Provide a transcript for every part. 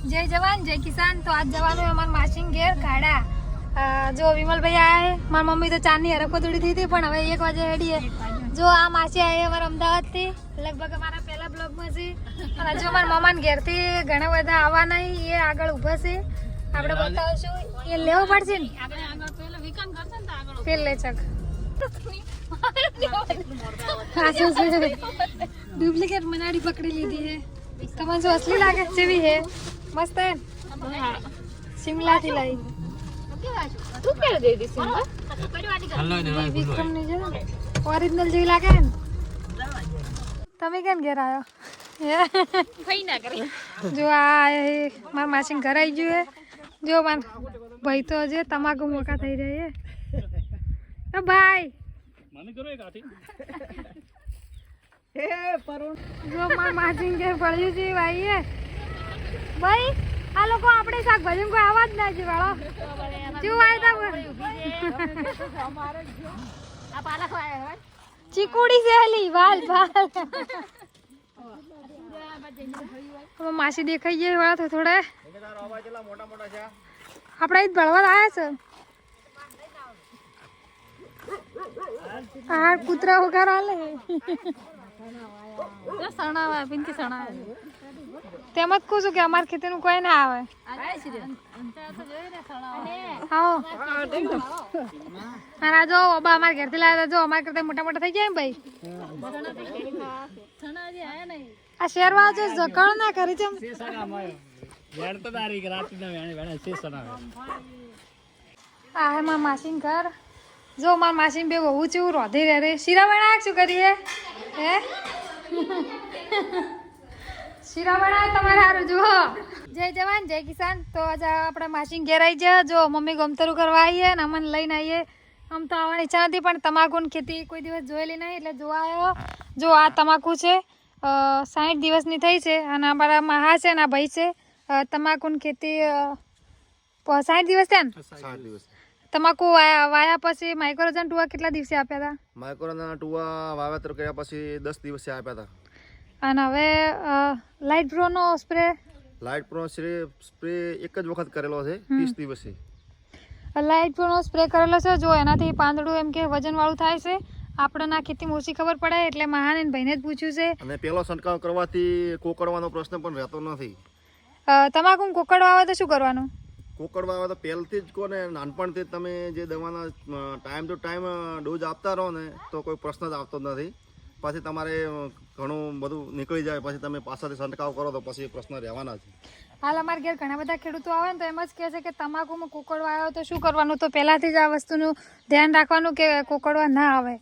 जय जवान जय किसान। तो आज जवान हमारे मासिंग घेर खाड़ा जो विमल भाई आया है। मारी मम्मी तो चांदनी हरको थोड़ी थी पण हवे 1 वाजे हेडी है। जो आ मासी आई हमारा अमदावाद थी लगभग हमारा पहला ब्लॉग में से। और जो हमारा मामा घेर थी घणा बधा आवा नहीं ये आगळ ऊभा छे આપણે બતાવશું ये લેવો પડશે ને આગળ આગળ પેલા વિકાન કરશે ને તો આગળ પેલ લે ચક डुप्लीकेट मनाड़ी पकड़ी ली थी है। तमन जो असली लागे चेवी है मस्त है। शिमला थी लाई तू क्या दे दी शिमला विक्रम ने जो ओरिजिनल जेवी लागे है। तमे केम घेर आयो कई ना करे जो आए मार मासी घर आई गयो है। जो मार भाई तो जे तमाकू मोका થઈ રહી है। ओ भाई माने करो एक आती ए परुण जो मार मासिंग के પડ્યું છે ભાઈ એ ભાઈ આ લોકો આપણે શાકભાજી કોઈ આવાજ ના છે વાળો જો આયતા અમારે આ પાલક આયા હોય ચીકુડી છે હલી વાલ વાલ હવે માસી દેખાઈ ગઈ વાળા તો થોડા મોટા મોટા છે આપણે ઈ ભળવા આયા છે। આ કૂતરા વગર આલે સણાવા પિંકી સણાવા તેમ જ કહું છું કે અમાર ખેતી નું કોઈ ના આવે આવો મારા જો બાબા અમાર ઘેર થી લાવ્યા જો અમાર કરતા મોટા મોટા થઈ ગયા ભાઈ આ શેરવા જો જકળ ના કરી છે વેણ તો તારી રાત ના વેણ છે સણાવે આ હે માર માસીન ઘર जो मार मासी बे बहू छे रोधे रे रे शीरा बना शू करिए हे शीरा बना तुम्हारे हारू जो जय जवान जय किसान। तो आज अपना मासी घेर आई जा जो मम्मी गमतरू करवा आई है अमन लईने आईए। हम तो आवानी इच्छा थी पण तमाकू की खेती कोई दिवस जोयेली नहीं એટલે જોવા આવ્યો। जो आ तमाकू छे 60 દિવસની થઈ છે અને અમારા મહા છે ને ભાઈ છે तमाकू की खेती 60 દિવસ થયા ને 60 દિવસ तमाकू वाया पछी माइक्रोजन टुआ કેટલા દિવસે આપ્યા હતા? માઇક્રોજન ટુआ વાવેતર કર્યા પછી 10 દિવસે આપ્યા હતા। અને હવે લાઇટ પ્રો નો સ્પ્રે સ્પ્રે એક જ વખત કરેલો છે 30 દિવસે। લાઇટ પ્રો નો સ્પ્રે કરેલો છે જો એનાથી પાંદડું એમ કે વજન વાળું થાય છે। આપણને ખેતી ઓછી ખબર પડે એટલે મહાને ભાઈને જ પૂછ્યું છે। અને પેલો છંટકાવ કરવાથી કોકડવાનો પ્રશ્ન પણ રહેતો નથી। તમાકુ કોકડ આવે તો શું કરવાનું? કોકડવા આવે તો પહેલથી જ કોને નાનપણથી તમે જે દવાના ટાઈમ ટુ ટાઈમ ડોઝ આપતા રહો ને તો કોઈ પ્રશ્ન જ આવતો નથી। પછી તમારે ઘણું બધું નીકળી જાય પછી તમે પાછળથી છંટકાવ કરો તો પછી પ્રશ્ન રહેવાના છે। હાલ અમારા ઘેર ઘણા બધા ખેડૂતો આવે ને તો એમ જ કહે છે કે તમાકુમાં કોકડવા આવ્યો તો શું કરવાનું? તો પહેલાથી જ આ વસ્તુનું ધ્યાન રાખવાનું કે કોકડવા ના આવે।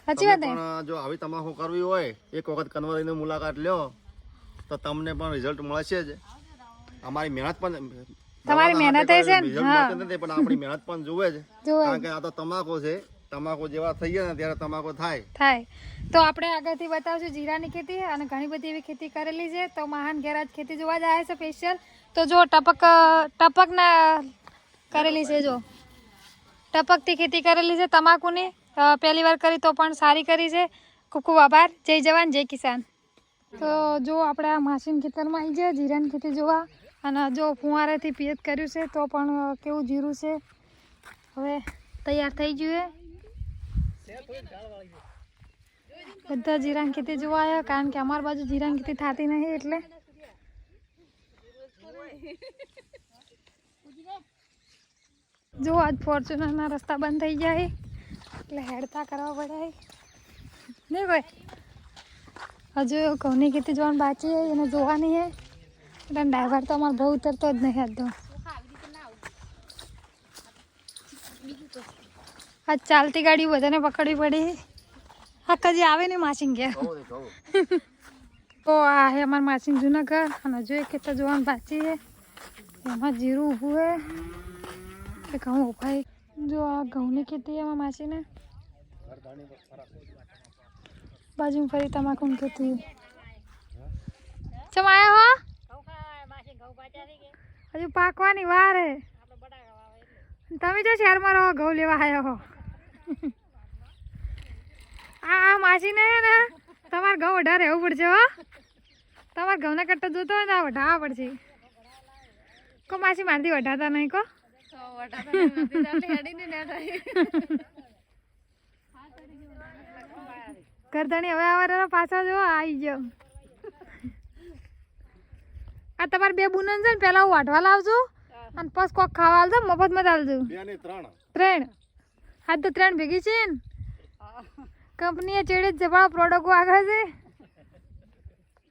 સાચી વાત ને? જો આવી તમાકુ કરવી હોય એક વખત કનવરીની મુલાકાત લ્યો તો તમને પણ રિઝલ્ટ મળશે જ। અમારી મહેનત પણ તમારી મહેનત છે ને નથી પણ આપણી મહેનત પણ જોવે જ કારણ કે આ તો તમાકુ છે। તમાકુ જેવા થઈ ગયા ને ત્યારે તમાકુ થાય તો આપણે આગળથી બતાવશું જીરાની ખેતી અને ઘણી બધી એવી ખેતી કરેલી છે। તો મહાન ગેરાજ ખેતી જોવા જ આવ્યા છે સ્પેશિયલ। તો જો ટપક ના કરેલી છે જો ટપકથી ખેતી કરેલી છે તમાકુની પહેલી વાર કરી તો પણ સારી કરી છે। ખૂબ ખૂબ આભાર। જય જવાન જય કિસાન। તો જો આપણે આ માસીન ખેતરમાં આવી જાય જીરાની ખેતી જોવા અને જો ફુવારેથી પિયત કર્યું છે તો પણ કેવું જીરું છે હવે તૈયાર થઈ ગયું છે। બધા જીરાની ખેતી જોવા આવ્યા કારણ કે અમારી બાજુ જીરાની ખેતી થતી નહીં એટલે જો આજ ફોર્ચ્યુનરના રસ્તા બંધ થઈ જાય એટલે હેડતા કરવા પડે નહીં ભાઈ। હજુ ઘઉંની ખેતી જોવાનું બાકી છે એને જોવાની છે એટલે ડ્રાઈવર તો અમારે બહુ ઉતરતો જ નહીં હતો। આ ચાલતી ગાડી બધાને પકડવી પડી આ કદી આવે ને માસીન ઘેર તો આ હે અમારા માસીન જૂના ઘર અને હજુ એક ખેતર જોવાનું બાકી છે એમાં જીરું ઊભું છે ઘઉં ઉભાઈ જો આ ઘઉંની ખેતી એમાં માસીને બાજુ ફરી તમાકુની ખેતી ચમ આયા હો હજુ પાકવાની વાર હે તમે જો શહેરમાં રહો ઘઉં લેવા આવ્યા હો આ માસીને ને તમારે ઘઉં વઢા રહેવું પડશે હો। તમારે ઘઉંના કટ્ટા જોતા હોય ને આ વઢાવવા પડશે। કો માસી મારથી વઢાતા નહીં કો કરધણી હવે આવવાના પાછા જો આવી ગયો આ તમારે બે બુનન છે ને પેલા હું વાટવા લાવજો અને પછી કોક ખાવા આવજો મફતમાં ચાલજો 2 ને 3 3 હા તો 3 ભેગી છે ને કંપનીએ ચેડે જ જબરા પ્રોડક્ટ આગળ છે